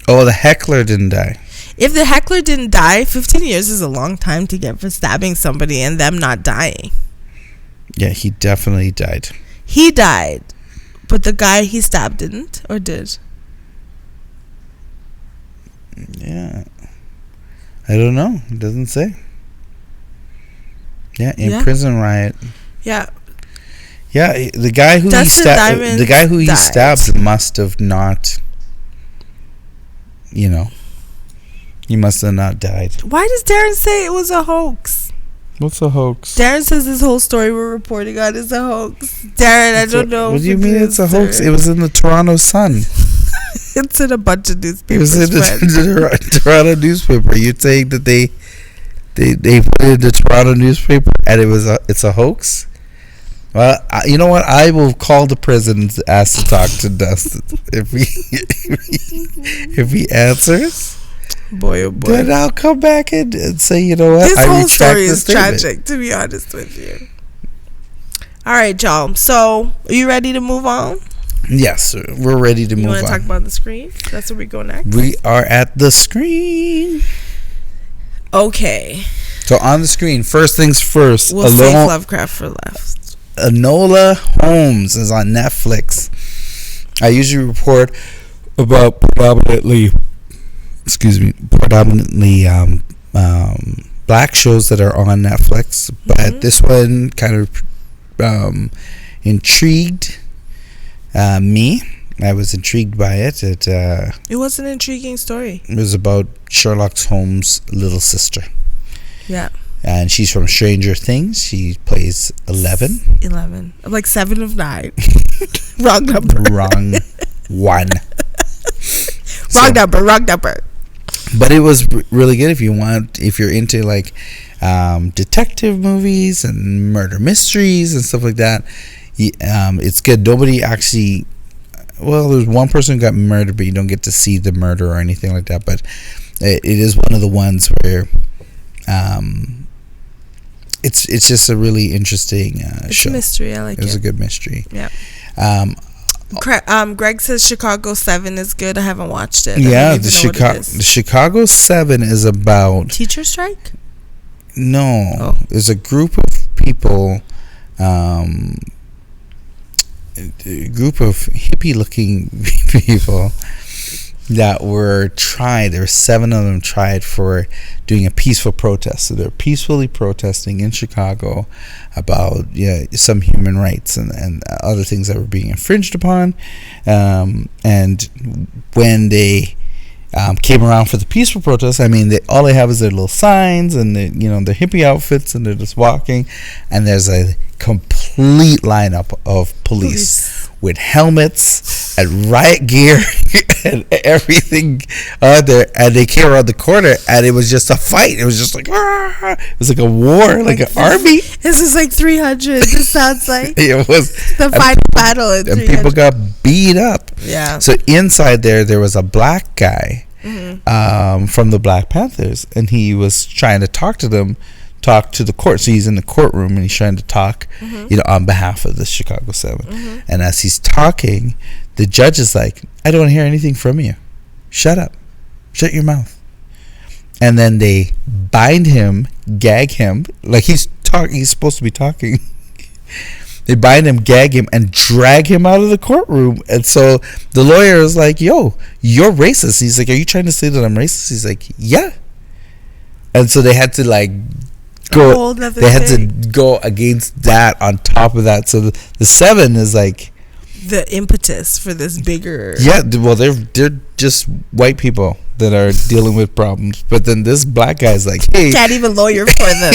Speaker 2: Oh, the heckler didn't die.
Speaker 1: If the heckler didn't die, 15 years is a long time to get for stabbing somebody and them not dying.
Speaker 2: Yeah, he definitely died.
Speaker 1: He died, but the guy he stabbed didn't, or did?
Speaker 2: Yeah. I don't know. It doesn't say. Yeah, prison riot.
Speaker 1: Yeah.
Speaker 2: Yeah, the guy who he stabbed must have not, he must have not died.
Speaker 1: Why does Darren say it was a hoax?
Speaker 2: What's a hoax?
Speaker 1: Darren says this whole story we're reporting on is a hoax. Darren, I don't know.
Speaker 2: What do you mean it's a hoax? It was in the Toronto Sun.
Speaker 1: It's in a bunch of newspapers.
Speaker 2: It was in the Toronto newspaper. You're saying that they put it in the Toronto newspaper and it's a hoax? Well, you know what? I will call the prison and ask to talk to Dustin. If he answers,
Speaker 1: boy, oh boy,
Speaker 2: then I'll come back and say, you know what?
Speaker 1: This whole story is tragic, to be honest with you. All right, y'all. So, are you ready to move on?
Speaker 2: Yes, we're ready to move on.
Speaker 1: You want to talk about the screen? That's where we go next.
Speaker 2: We are at the screen.
Speaker 1: Okay.
Speaker 2: So on the screen, first things first.
Speaker 1: We'll save Lovecraft for last.
Speaker 2: Enola Holmes is on Netflix. I usually report about predominantly black shows that are on Netflix, but this one kind of intrigued me. I was intrigued by it. It
Speaker 1: was an intriguing story.
Speaker 2: It was about Sherlock Holmes' little sister.
Speaker 1: Yeah.
Speaker 2: And she's from Stranger Things. She plays 11.
Speaker 1: 11. I'm like 7 of 9. Wrong number.
Speaker 2: Wrong one.
Speaker 1: Wrong number.
Speaker 2: But it was really good if you're into like detective movies and murder mysteries and stuff like that. It's good. Nobody actually... Well, there's one person who got murdered, but you don't get to see the murder or anything like that. But it is one of the ones where... It's just a really interesting show.
Speaker 1: It's a mystery. I like it.
Speaker 2: It was a good mystery.
Speaker 1: Yeah. Greg says Chicago 7 is good. I haven't watched it.
Speaker 2: Yeah, the Chicago 7 is about
Speaker 1: teacher strike.
Speaker 2: No, there's a group of people, a group of hippie-looking people that were tried. There were 7 of them tried for doing a peaceful protest. So they're peacefully protesting in Chicago about some human rights and other things that were being infringed upon. And when they came around for the peaceful protest, I mean, all they have is their little signs and their hippie outfits, and they're just walking. And there's a complete lineup of police with helmets and riot gear and everything on there, and they came around the corner and it was just a fight. It was just like it was like a war, like an army.
Speaker 1: This is like 300. This sounds like
Speaker 2: it was
Speaker 1: the final battle, and
Speaker 2: people got beat up.
Speaker 1: Yeah.
Speaker 2: So inside there was a black guy from the Black Panthers, and he was trying to talk to the court. So he's in the courtroom and he's trying to talk, on behalf of the Chicago 7. And as he's talking, the judge is like, I don't want to hear anything from you. Shut up. Shut your mouth. And then they bind him, gag him, like he's supposed to be talking. They bind him, gag him, and drag him out of the courtroom. And so the lawyer is like, yo, you're racist. He's like, are you trying to say that I'm racist? He's like, yeah. And so they had to like go. They had to go against that on top of that. So the 7 is like
Speaker 1: the impetus for this bigger.
Speaker 2: Yeah, well, they're just white people that are dealing with problems, but then this black guy's like, hey,
Speaker 1: can't even lawyer for them.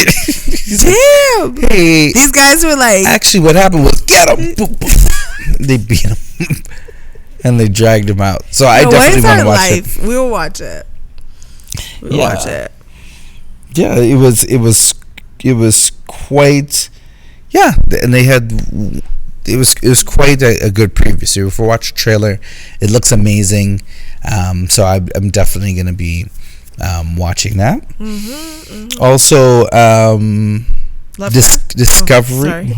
Speaker 1: Damn.
Speaker 2: Hey,
Speaker 1: these guys were like,
Speaker 2: actually, what happened was get him. They beat him and they dragged him out. So I definitely want to watch it.
Speaker 1: We will watch it. We'll watch it.
Speaker 2: Yeah, it was quite. Yeah, and they had. It was quite a good preview. So if we watch the trailer, it looks amazing. So I'm definitely going to be watching that. Also, Discovery.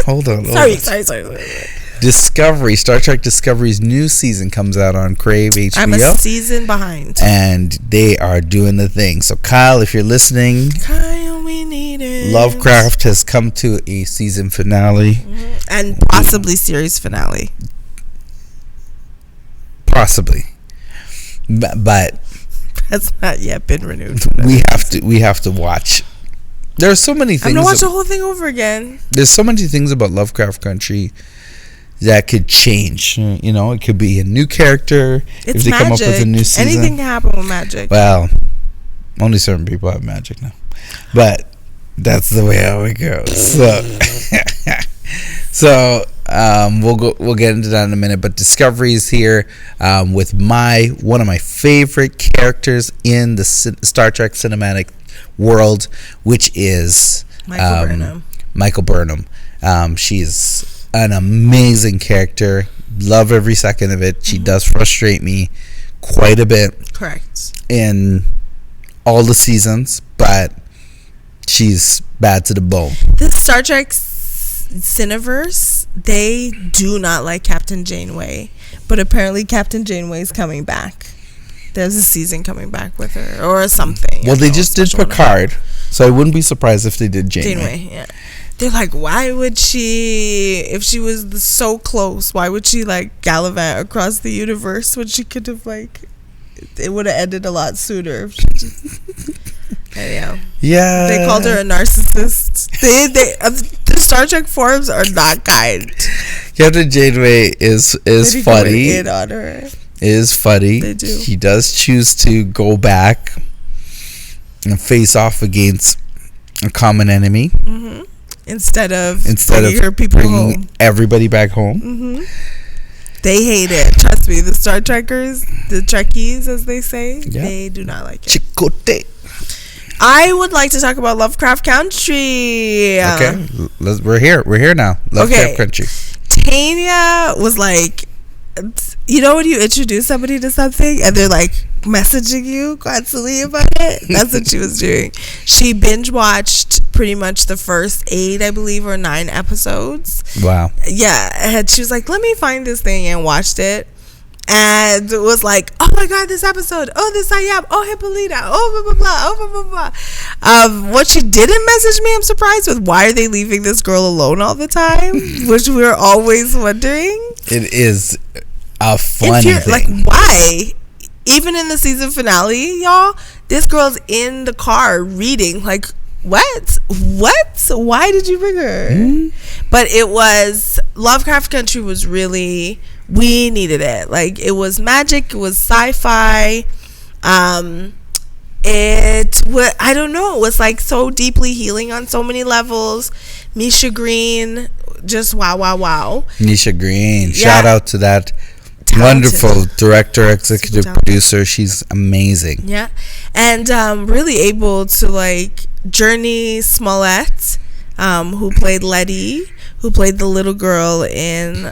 Speaker 2: Hold on. Sorry. Discovery, Star Trek Discovery's new season comes out on Crave HBO.
Speaker 1: I'm a season behind.
Speaker 2: And they are doing the thing. So Kyle, if you're listening,
Speaker 1: we need it.
Speaker 2: Lovecraft has come to a season finale.
Speaker 1: And possibly series finale.
Speaker 2: Possibly. But
Speaker 1: that's not yet been renewed.
Speaker 2: We have to watch. There are so many things.
Speaker 1: I'm gonna watch the whole thing over again.
Speaker 2: There's so many things about Lovecraft Country that could change. You know, it could be a new character.
Speaker 1: It's
Speaker 2: if they
Speaker 1: magic.
Speaker 2: come up with a new season.
Speaker 1: Anything can happen with magic.
Speaker 2: Well, only certain people have magic now. But that's the way how it goes. So we'll get into that in a minute. But Discovery is here with one of my favorite characters in the Star Trek cinematic world, which is Michael Burnham. She's an amazing character. Love every second of it. She does frustrate me quite a bit.
Speaker 1: Correct.
Speaker 2: In all the seasons, but she's bad to the bone.
Speaker 1: The Star Trek Cineverse, they do not like Captain Janeway, but apparently Captain Janeway is coming back. There's a season coming back with her or something.
Speaker 2: Well, they just did Picard, so I wouldn't be surprised if they did Janeway.
Speaker 1: Yeah. They're like, why would she, if she was so close, why would she like gallivant across the universe when she could have like, it would have ended a lot sooner if she just, yeah. They called her a narcissist. The Star Trek forums are not kind.
Speaker 2: Captain Janeway is funny.
Speaker 1: In on her.
Speaker 2: Is funny.
Speaker 1: They do.
Speaker 2: She does choose to go back and face off against a common enemy.
Speaker 1: Instead of bringing
Speaker 2: everybody back home.
Speaker 1: They hate it. Trust me, the Star Trekkers, the Trekkies, as they say, they do not like it.
Speaker 2: Chicote.
Speaker 1: I would like to talk about Lovecraft Country.
Speaker 2: Okay, we're here now. Lovecraft Country.
Speaker 1: Tanya was like, you know when you introduce somebody to something and they're like messaging you constantly about it? That's what she was doing. She binge watched pretty much the first 8, I believe, or 9 episodes.
Speaker 2: Wow.
Speaker 1: Yeah, and she was like, let me find this thing, and watched it. And was like, oh my god, this episode, oh this Sayab, oh Hippolyta, oh blah blah blah, oh blah blah blah. What she didn't message me, I'm surprised with, why are they leaving this girl alone all the time? Which we're always wondering.
Speaker 2: It is a funny thing.
Speaker 1: Like, why? Even in the season finale, y'all, this girl's in the car reading. Like, what? Why did you bring her? But it was, Lovecraft Country was really, we needed it. Like, it was magic, it was sci-fi. It was, I don't know, it was like so deeply healing on so many levels. Misha Green, just wow.
Speaker 2: Misha Green, shout out to that wonderful director, executive producer. She's amazing. Yeah. And
Speaker 1: really able to like Journey Smollett, who played Letty, who played the little girl in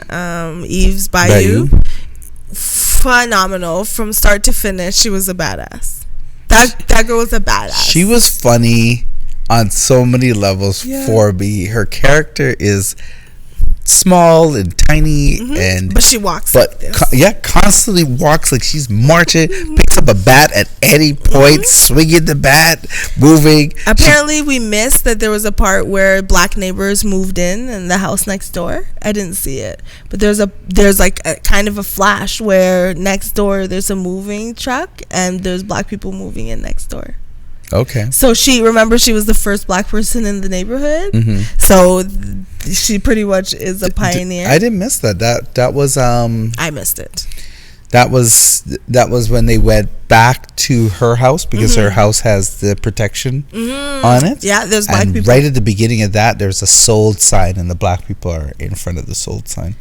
Speaker 1: Eve's Bayou. Phenomenal from start to finish. She was a badass. That girl was a badass.
Speaker 2: She was funny on so many levels. For me, her character is small and tiny,
Speaker 1: but she walks like this.
Speaker 2: Constantly walks like she's marching, picks up a bat at any point, swinging the bat, moving.
Speaker 1: Apparently we missed that there was a part where black neighbors moved in the house next door. I didn't see it, but there's like a kind of a flash where next door there's a moving truck and there's black people moving in next door.
Speaker 2: Okay.
Speaker 1: So she was the first black person in the neighborhood.
Speaker 2: Mm-hmm.
Speaker 1: So she pretty much is a pioneer.
Speaker 2: I didn't miss that. That was
Speaker 1: I missed it.
Speaker 2: That was when they went back to her house because her house has the protection on it.
Speaker 1: Yeah, there's black
Speaker 2: and
Speaker 1: people.
Speaker 2: Right at the beginning of that, there's a sold sign, and the black people are in front of the sold sign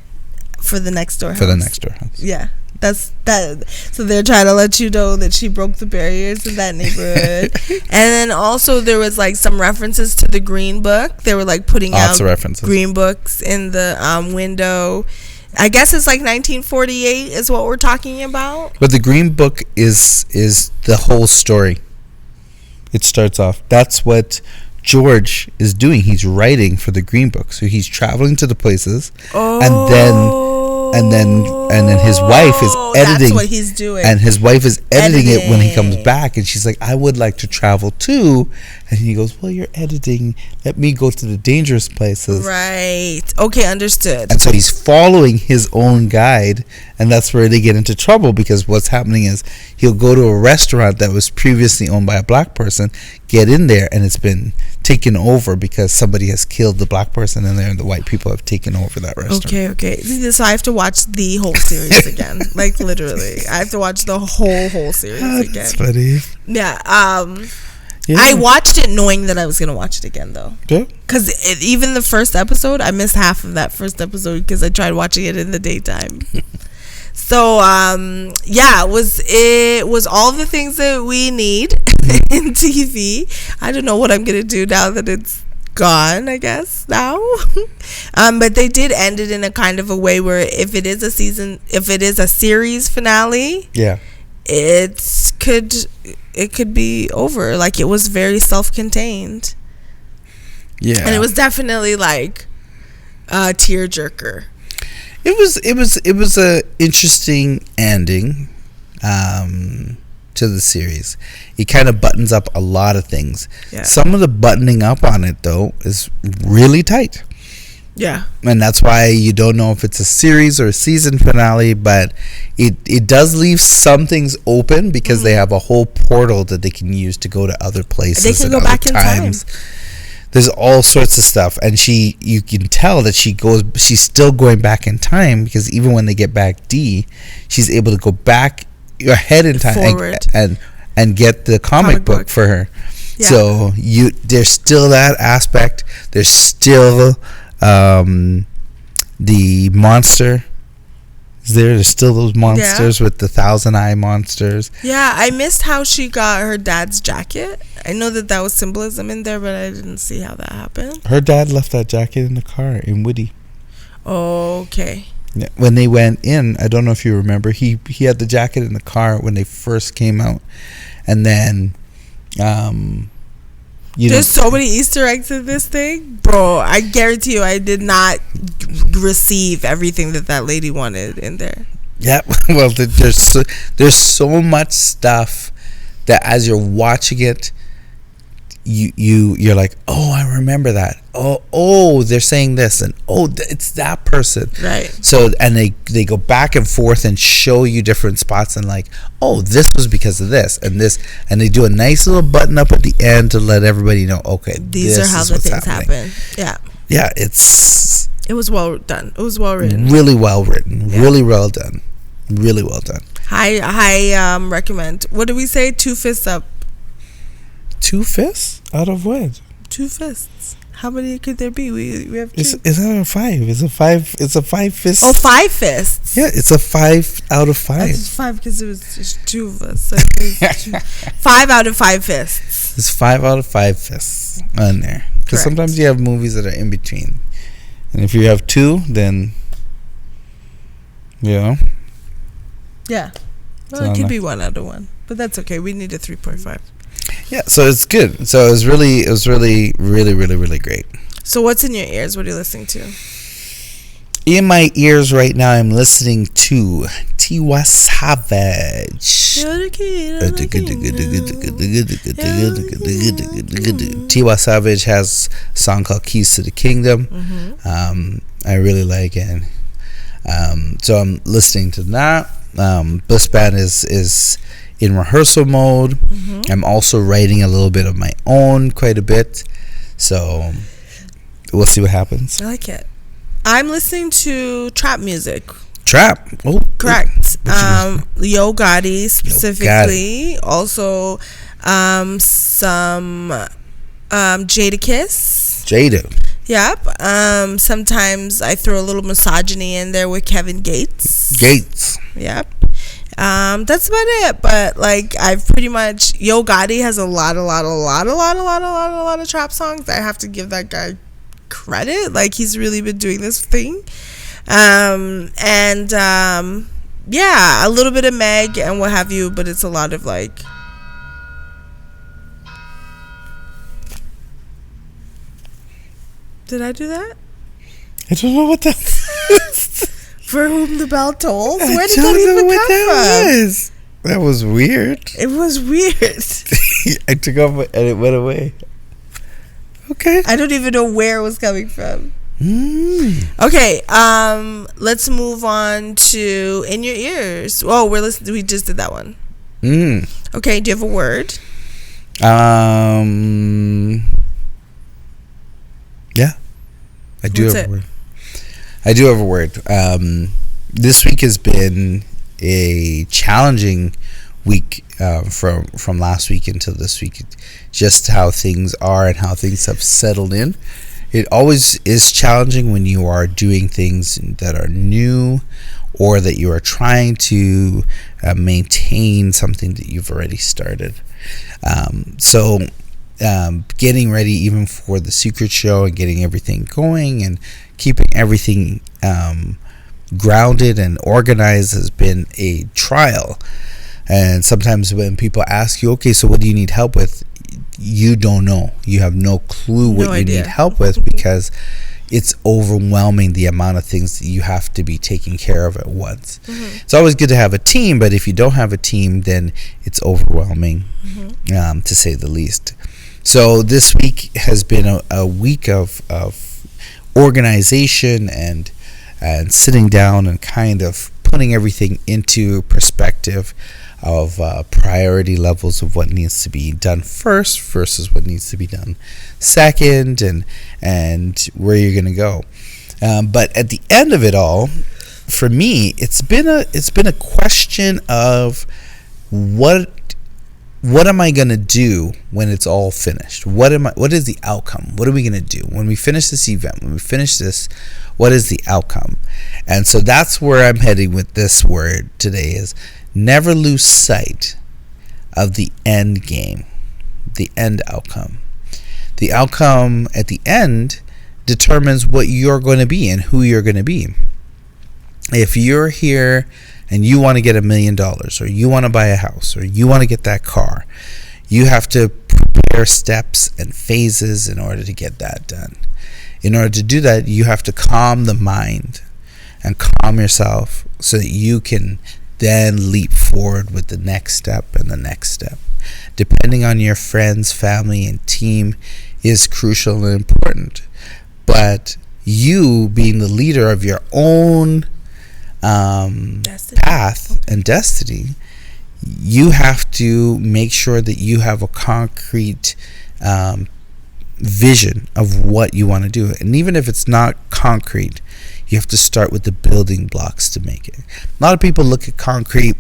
Speaker 1: For the next door house.
Speaker 2: For the next door house.
Speaker 1: Yeah. That's that. So they're trying to let you know that she broke the barriers in that neighborhood. And then also there was like some references to the Green Book. They were like putting out Green Books in the window. I guess it's like 1948 is what we're talking about.
Speaker 2: But the Green Book is the whole story. It starts off. That's what George is doing. He's writing for the Green Book. So he's traveling to the places, and then his wife is editing.
Speaker 1: That's what he's doing.
Speaker 2: And his wife is editing it when he comes back, and she's like, "I would like to travel too." And he goes, "Well, you're editing. Let me go to the dangerous places."
Speaker 1: Right. Okay, understood.
Speaker 2: And so he's following his own guide, and that's where they get into trouble, because what's happening is he'll go to a restaurant that was previously owned by a black person, get in there, and it's been taken over because somebody has killed the black person in there, and the white people have taken over that restaurant.
Speaker 1: Okay. So I have to watch the whole series again. Like, literally. I have to watch the whole series again.
Speaker 2: That's funny.
Speaker 1: Yeah. I watched it knowing that I was going to watch it again, though.
Speaker 2: Yeah.
Speaker 1: Because even the first episode, I missed half of that first episode because I tried watching it in the daytime. So, it was all the things that we need in TV. I don't know what I'm going to do now that it's gone, I guess, now. But they did end it in a kind of a way where if it is a series finale,
Speaker 2: yeah,
Speaker 1: it could be over. Like, it was very self-contained. Yeah. And it was definitely like a tearjerker.
Speaker 2: It was a interesting ending to the series. It kind of buttons up a lot of things. Yeah. Some of the buttoning up on it, though, is really tight.
Speaker 1: Yeah.
Speaker 2: And that's why you don't know if it's a series or a season finale, but it does leave some things open because they have a whole portal that they can use to go to other places.
Speaker 1: They can go back in time.
Speaker 2: There's all sorts of stuff, and you can tell that she's still going back in time, because even when they get back she's able to go back ahead in time and get the comic book for her. Yeah. So there's still that aspect. There's still the monster. There's still those monsters with the 1,000-eye monsters.
Speaker 1: Yeah, I missed how she got her dad's jacket. I know that was symbolism in there, but I didn't see how that happened.
Speaker 2: Her dad left that jacket in the car in Woody.
Speaker 1: Okay.
Speaker 2: Yeah, when they went in, I don't know if you remember, he had the jacket in the car when they first came out, and then
Speaker 1: there's so many Easter eggs in this thing, bro. I guarantee you, I did not receive everything that lady wanted in there.
Speaker 2: Yeah, well, there's so much stuff that as you're watching it, you're like, oh, I remember that. Oh, they're saying this, and it's that person.
Speaker 1: Right.
Speaker 2: So, and they go back and forth and show you different spots, and like, oh, this was because of this and this, and they do a nice little button up at the end to let everybody know, okay,
Speaker 1: these are how the things happen. Yeah.
Speaker 2: Yeah, it
Speaker 1: was well done. It was well written.
Speaker 2: Really well written. Yeah. Really well done. Really well done.
Speaker 1: I recommend. What do we say? 2 fists up.
Speaker 2: 2 fists out of what?
Speaker 1: 2 fists. How many could there be? We have 2.
Speaker 2: It's out of 5. It's a 5 fists.
Speaker 1: Oh, 5 fists.
Speaker 2: Yeah, it's a 5 out of 5.
Speaker 1: It's 5 because it was just 2 of us. So 5 out of 5 fists.
Speaker 2: It's 5 out of 5 fists on there. Because sometimes you have movies that are in between, and if you have 2, then
Speaker 1: Yeah. Well, it could be 1 out of 1, but that's okay. We need a 3.5.
Speaker 2: Yeah, so it's good. So it was really, really, really, really great.
Speaker 1: So what's in your ears? What are you listening to?
Speaker 2: In my ears right now, I'm listening to Tiwa Savage. Tiwa Savage has a song called Keys to the Kingdom. Mm-hmm. I really like it. So I'm listening to that. Bliss Band is in rehearsal mode. I'm also writing a little bit of my own, quite a bit. So we'll see what happens.
Speaker 1: I like it. I'm listening to trap music.
Speaker 2: Trap? Oh,
Speaker 1: correct. Yo Gotti specifically. Yo Gotti. Also, some Jadakiss.
Speaker 2: Jada.
Speaker 1: Yep. Sometimes I throw a little misogyny in there with Kevin Gates. Yep. That's about it. But like, I've pretty much, Yo Gotti has a lot of trap songs. I have to give that guy credit. Like, he's really been doing this thing. Yeah, a little bit of Meg and what have you, but it's a lot of like. Did I do that?
Speaker 2: I don't know what that was.
Speaker 1: For whom the bell tolls? Where did that even come from?
Speaker 2: That was weird.
Speaker 1: It was weird.
Speaker 2: I took off and it went away. Okay.
Speaker 1: I don't even know where it was coming from. Okay, let's move on to In Your Ears. Oh, we just did that one. Okay, do you have a word?
Speaker 2: Yeah, I do have a word. This week has been a challenging week from last week until this week. Just how things are and how things have settled in. It always is challenging when you are doing things that are new or that you are trying to maintain something that you've already started. So getting ready even for the Secret Show and getting everything going and keeping everything grounded and organized has been a trial. And sometimes when people ask you, okay, so what do you need help with? You don't know. You have no clue what you need help with because it's overwhelming the amount of things that you have to be taking care of at once. It's always good to have a team, but if you don't have a team, then it's overwhelming, to say the least. So this week has been a week of organization and sitting down and kind of putting everything into perspective of priority levels of what needs to be done first versus what needs to be done second, and where you're going to go. But at the end of it all, for me, it's been a question of what am I going to do when it's all finished? What is the outcome? What are we going to do when we finish this event? When we finish this, what is the outcome? And so that's where I'm heading with this word today is never lose sight of the end game, the end outcome. The outcome at the end determines what you're going to be and who you're going to be. If you're here and you want to get $1 million, or you want to buy a house, or you want to get that car, you have to prepare steps and phases in order to get that done. In order to do that, you have to calm the mind and calm yourself so that you can then leap forward with the next step and the next step. Depending on your friends, family, and team is crucial and important. But you being the leader of your own path and destiny, you have to make sure that you have a concrete vision of what you want to do. And even if it's not concrete, you have to start with the building blocks to make it. A lot of people look at concrete,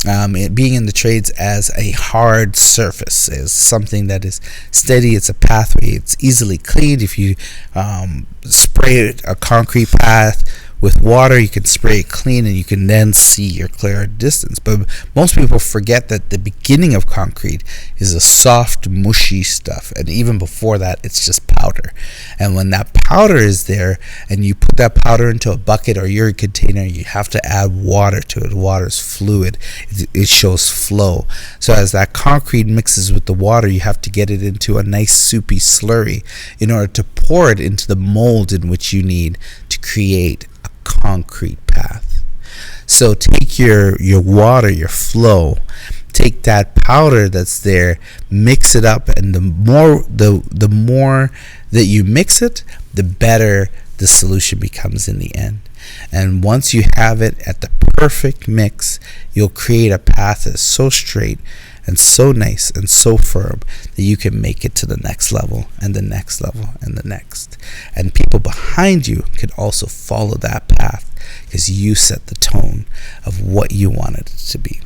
Speaker 2: it being in the trades, as a hard surface, as something that is steady. It's a pathway. It's easily cleaned. If you spray a concrete path with water, you can spray it clean and you can then see your clear distance. But most people forget that the beginning of concrete is a soft, mushy stuff. And even before that, it's just powder. And when that powder is there and you put that powder into a bucket or your container, you have to add water to it. Water is fluid. It shows flow. So as that concrete mixes with the water, you have to get it into a nice soupy slurry in order to pour it into the mold in which you need to create a concrete path. So take your water, your flow, take that powder that's there, mix it up, and the more that you mix it, the better the solution becomes in the end. And once you have it at the perfect mix, you'll create a path that's so straight and so nice and so firm that you can make it to the next level and the next level and the next. And people behind you can also follow that path because you set the tone of what you wanted it to be.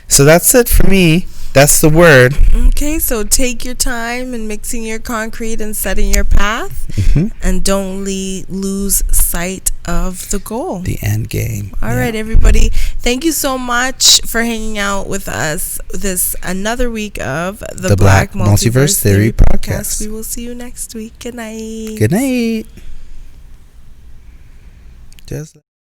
Speaker 2: So that's it for me. That's the word.
Speaker 1: Okay, so take your time in mixing your concrete and setting your path, and don't lose sight of the goal.
Speaker 2: The end game.
Speaker 1: All right, everybody. Thank you so much for hanging out with us this another week of the Black Multiverse Theory Podcast. We will see you next week. Good night.
Speaker 2: Good night. Just